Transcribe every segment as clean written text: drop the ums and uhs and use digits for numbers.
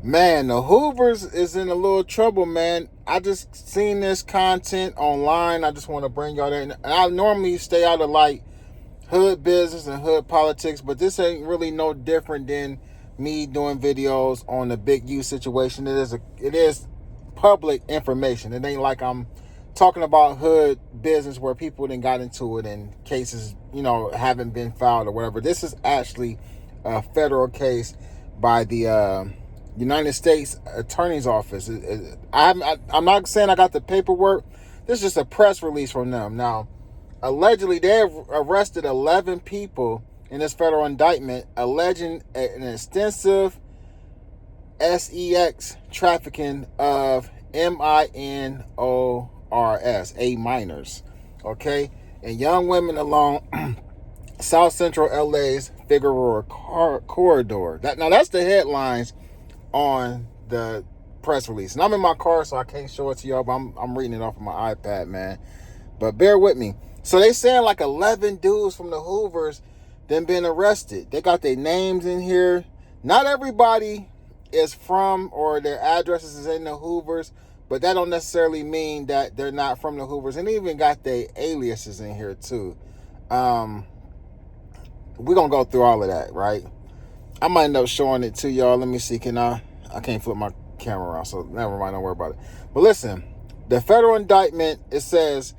Man, the Hoovers is in a little trouble, man. I just seen this content online. I just want to bring y'all that. And I normally stay out of like hood business and hood politics, but this ain't really no different than me doing videos on the big U situation. It is public information. It ain't like I'm talking about hood business where people then got into it and cases, haven't been filed or whatever. This is actually a federal case by the United States Attorney's Office. I'm not saying I got the paperwork. This is just a press release from them. Now, allegedly, they have arrested 11 people in this federal indictment alleging an extensive S3x trafficking of minors, A minors, okay, and young women along South Central LA's Figueroa corridor. That's the headlines on the press release. And I'm in my car, so I can't show it to y'all, but I'm reading it off of my iPad, man. But bear with me. So they saying like 11 dudes from the Hoovers then been arrested. They got their names in here. Not everybody is from or their addresses is in the Hoovers, but that don't necessarily mean that they're not from the Hoovers. And they even got their aliases in here too. We're gonna go through all of that, right? I might end up showing it to y'all. Let me see. I can't flip my camera around, so never mind. Don't worry about it. But listen, the federal indictment, it says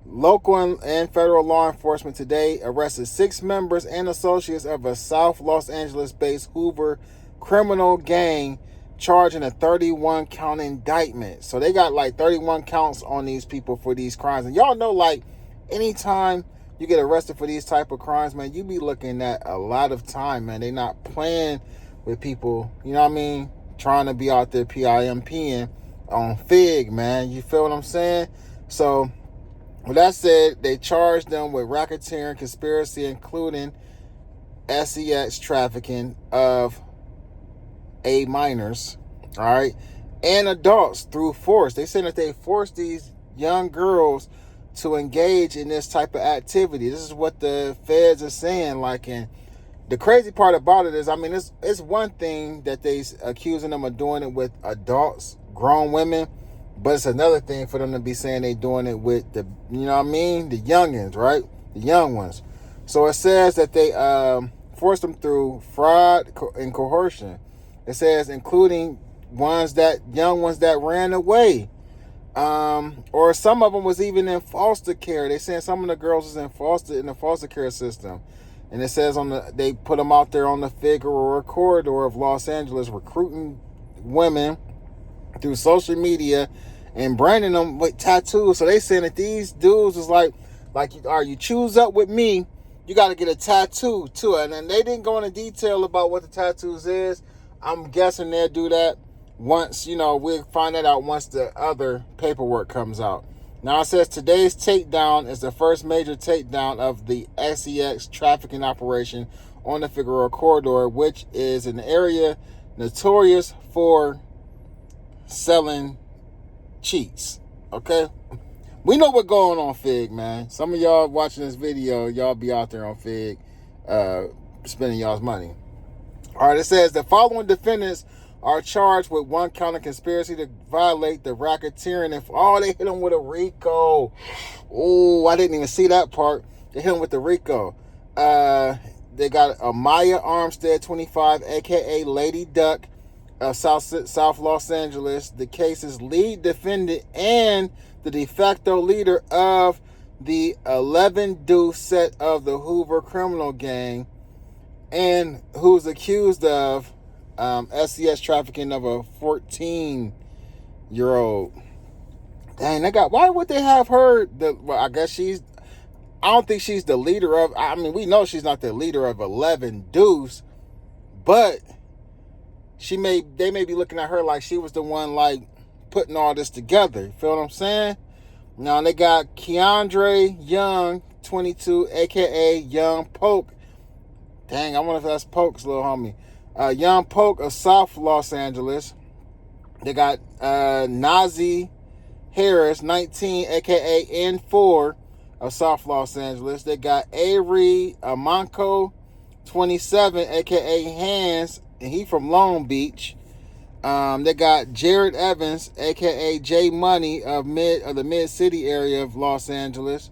local and federal law enforcement today arrested 6 members and associates of a South Los Angeles-based Hoover criminal gang charging a 31-count indictment. So they got like 31 counts on these people for these crimes. And y'all know, like, anytime you get arrested for these type of crimes, man, you be looking at a lot of time, man. They not playing with people, you know what I mean? Trying to be out there PIMPing on Fig, man. You feel what I'm saying? So, with that said, they charged them with racketeering, conspiracy, including S3x trafficking of A minors, all right, and adults through force. They said that they forced these young girls to engage in this type of activity. This is what the feds are saying. Like, and the crazy part about it is, I mean, it's one thing that they accusing them of doing it with adults, grown women, but it's another thing for them to be saying they doing it with the, you know what I mean, the youngins, right? The young ones. So it says that they forced them through fraud and coercion. It says including young ones that ran away. Or some of them was even in foster care. They saying some of the girls was in the foster care system. And it says they put them out there on the Figueroa corridor of Los Angeles, recruiting women through social media and branding them with tattoos. So they saying that these dudes is like, you choose up with me, you got to get a tattoo too. And then they didn't go into detail about what the tattoos is. I'm guessing they'll do that once, we'll find that out once the other paperwork comes out. Now it says today's takedown is the first major takedown of the S3x trafficking operation on the Figueroa corridor, which is an area notorious for selling cheats. Okay? We know what's going on, Fig, man. Some of y'all watching this video, y'all be out there on Fig spending y'all's money. All right, it says the following defendants are charged with 1 count of conspiracy to violate the racketeering. They hit them with a RICO. Oh, I didn't even see that part. They hit them with the RICO. They got Amaya Armstead, 25, a.k.a. Lady Duck, of South Los Angeles. The case's lead defendant and the de facto leader of the 11-dude set of the Hoover criminal gang, and who's accused of S3x trafficking of a 14-year-old. Dang, why would they have her? I guess I don't think she's the leader of, I mean, we know she's not the leader of 11 dudes, but they may be looking at her like she was the one, like, putting all this together. You feel what I'm saying? Now, they got Keandre Young, 22, a.k.a. Young Poke. Dang, I wonder if that's Poke's little homie. Young Poke of South Los Angeles. They got Nazi Harris, 19, a.k.a. N4 of South Los Angeles. They got Avery Amanco, 27, a.k.a. Hans, and he from Long Beach. They got Jared Evans, aka J Money of the Mid City area of Los Angeles.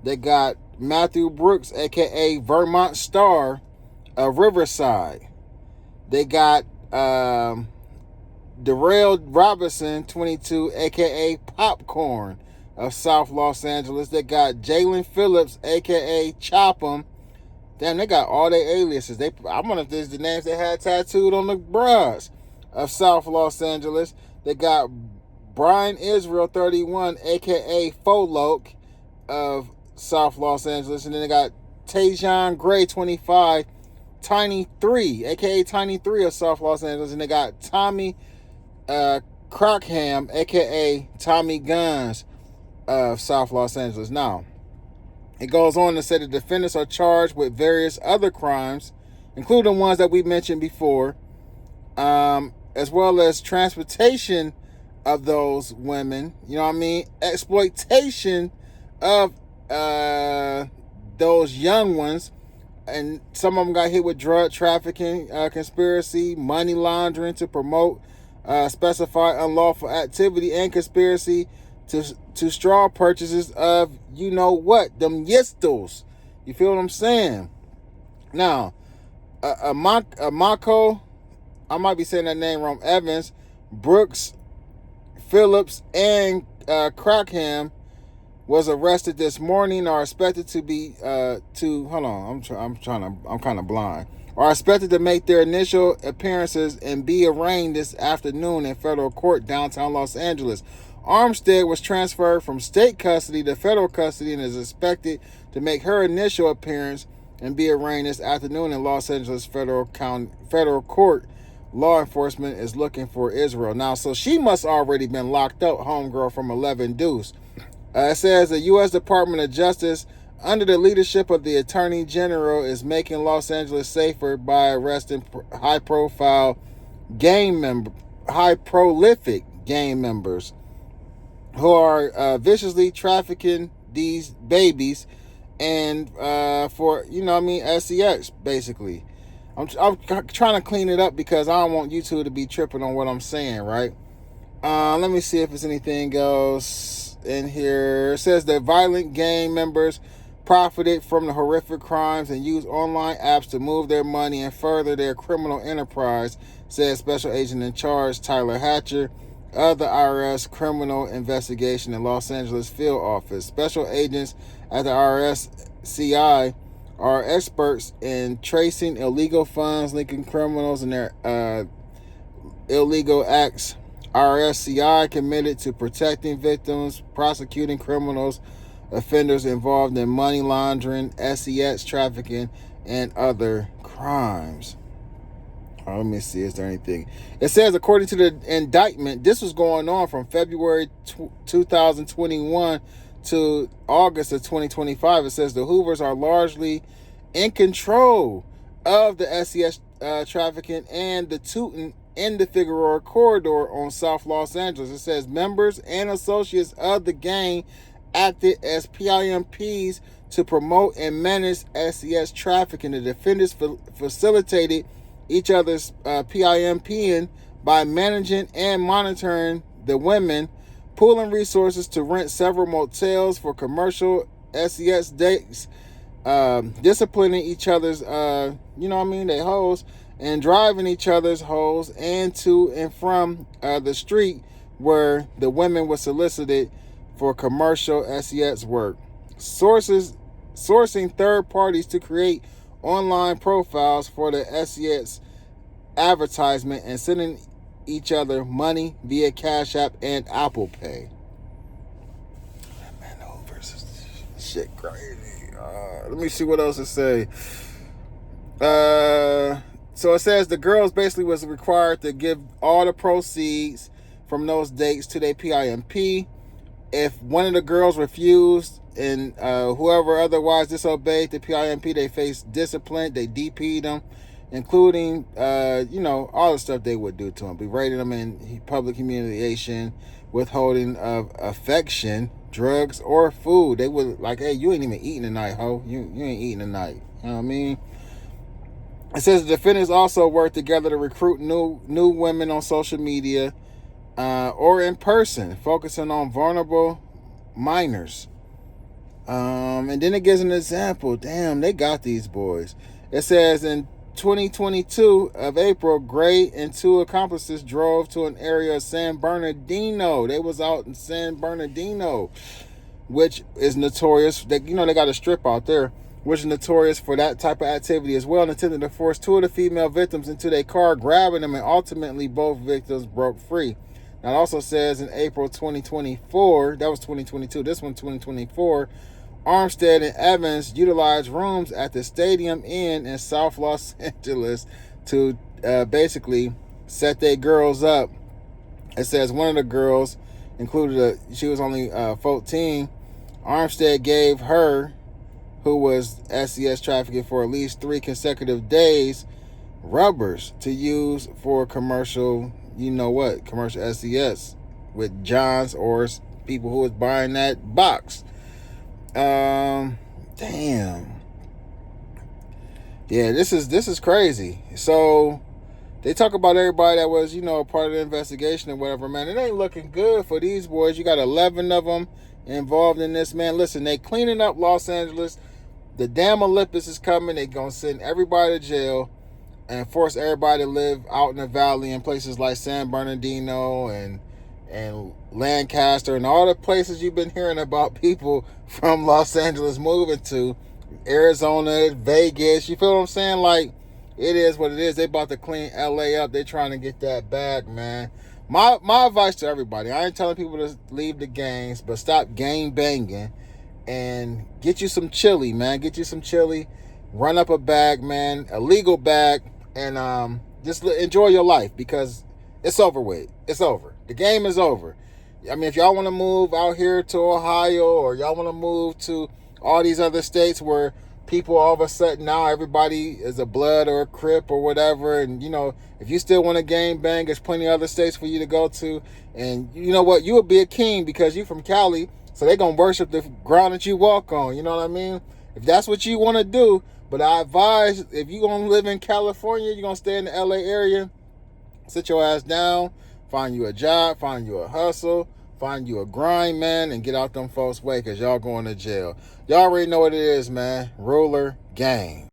They got Matthew Brooks, aka Vermont Star of Riverside. They got Darrell Robinson, 22, aka Popcorn of South Los Angeles. They got Jalen Phillips, aka Chop'em. Damn, they got all their aliases. I wonder if this is the names they had tattooed on the bras of South Los Angeles. They got Brian Israel, 31, aka Foloke of South Los Angeles. And then they got Tajon Gray, 25, Tiny 3, aka Tiny 3 of South Los Angeles. And they got Tommy Crockham, aka Tommy Guns of South Los Angeles. Now, it goes on to say the defendants are charged with various other crimes, including ones that we mentioned before, as well as transportation of those women, you know what I mean, exploitation of those young ones, and some of them got hit with drug trafficking, conspiracy, money laundering to promote specified unlawful activity, and conspiracy to straw purchases of, you know what, them yistles. You feel what I'm saying? Now, Mako, I might be saying that name wrong, Evans, Brooks, Phillips, and Crockham was arrested this morning, are expected to be hold on, I'm kind of blind. Are expected to make their initial appearances and be arraigned this afternoon in federal court downtown Los Angeles. Armstead was transferred from state custody to federal custody and is expected to make her initial appearance and be arraigned this afternoon in Los Angeles federal court. Law enforcement is looking for Israel. Now, so she must already been locked up, homegirl from 11 Deuce. It says the U.S. Department of Justice, under the leadership of the Attorney General, is making Los Angeles safer by arresting high-prolific gang members who are viciously trafficking these babies and for, you know what I mean, S3x, basically. I'm trying to clean it up because I don't want you two to be tripping on what I'm saying, right? Let me see if there's anything else in here. It says that violent gang members profited from the horrific crimes and used online apps to move their money and further their criminal enterprise, said Special Agent in Charge Tyler Hatcher of the IRS Criminal Investigation in Los Angeles Field Office. Special agents at the RSCI are experts in tracing illegal funds, linking criminals and their illegal acts. RSCI committed to protecting victims, prosecuting criminals, offenders involved in money laundering, SEX trafficking, and other crimes. Let me see, is there anything? It says, according to the indictment, this was going on from February 2021 to August of 2025. It says the Hoovers are largely in control of the SEX trafficking and the tooting in the Figueroa corridor on South Los Angeles. It says members and associates of the gang acted as PIMPs to promote and manage SEX trafficking. The defendants facilitated each other's PIMPing by managing and monitoring the women, pooling resources to rent several motels for commercial SEX dates, disciplining each other's, you know what I mean, they hoes, and driving each other's hoes and to and from the street where the women were solicited for commercial SEX work. Sourcing third parties to create online profiles for the SEX advertisement and sending each other money via Cash App and Apple Pay. Man, the Hoovers is shit crazy. Let me see what else it say. So it says the girls basically was required to give all the proceeds from those dates to their PIMP. If one of the girls refused and whoever otherwise disobeyed the PIMP, they faced discipline. They DP'd them, including, you know, all the stuff they would do to them. Berating them in public humiliation, withholding of affection, drugs, or food. They would like, hey, you ain't even eating tonight, ho. You ain't eating tonight. You know what I mean? It says the defendants also work together to recruit new women on social media or in person, focusing on vulnerable minors. And then it gives an example. Damn, they got these boys. It says in 2022 of April, Gray and two accomplices drove to an area of San Bernardino. They was out in San Bernardino, which is notorious. They got a strip out there, which is notorious for that type of activity as well, and attempted to force two of the female victims into their car, grabbing them, and ultimately both victims broke free. Now, it also says in April 2024, that was 2022, this one 2024, Armstead and Evans utilized rooms at the Stadium Inn in South Los Angeles to basically set their girls up. It says one of the girls included, she was only 14. Armstead gave her, who was SES trafficking for at least 3 consecutive days, rubbers to use for commercial, commercial SES with Johns or people who was buying that box. Damn. Yeah, this is crazy. So they talk about everybody that was, part of the investigation or whatever, man. It ain't looking good for these boys. You got 11 of them involved in this, man. Listen, they cleaning up Los Angeles. The damn Olympics is coming. They gonna send everybody to jail and force everybody to live out in the valley in places like San Bernardino and Lancaster and all the places you've been hearing about people from Los Angeles moving to. Arizona, Vegas, you feel what I'm saying? Like, it is what it is. They about to clean LA up. They trying to get that bag, man. My advice to everybody, I ain't telling people to leave the gangs, but stop gang banging and get you some chili, man. Get you some chili, run up a bag, man, a legal bag, and just enjoy your life, because it's over with. It's over. The game is over. I mean, if y'all want to move out here to Ohio, or y'all want to move to all these other states where people all of a sudden now everybody is a blood or a crip or whatever, and if you still want to gang bang, there's plenty of other states for you to go to, and you know what, you will be a king because you from Cali, so they're gonna worship the ground that you walk on. You know what I mean? If that's what you want to do. But I advise, if you're gonna live in California, you're gonna stay in the LA area, sit your ass down, find you a job, find you a hustle, find you a grind, man, and get out them folks' way, because y'all going to jail. Y'all already know what it is, man. Ruler gang.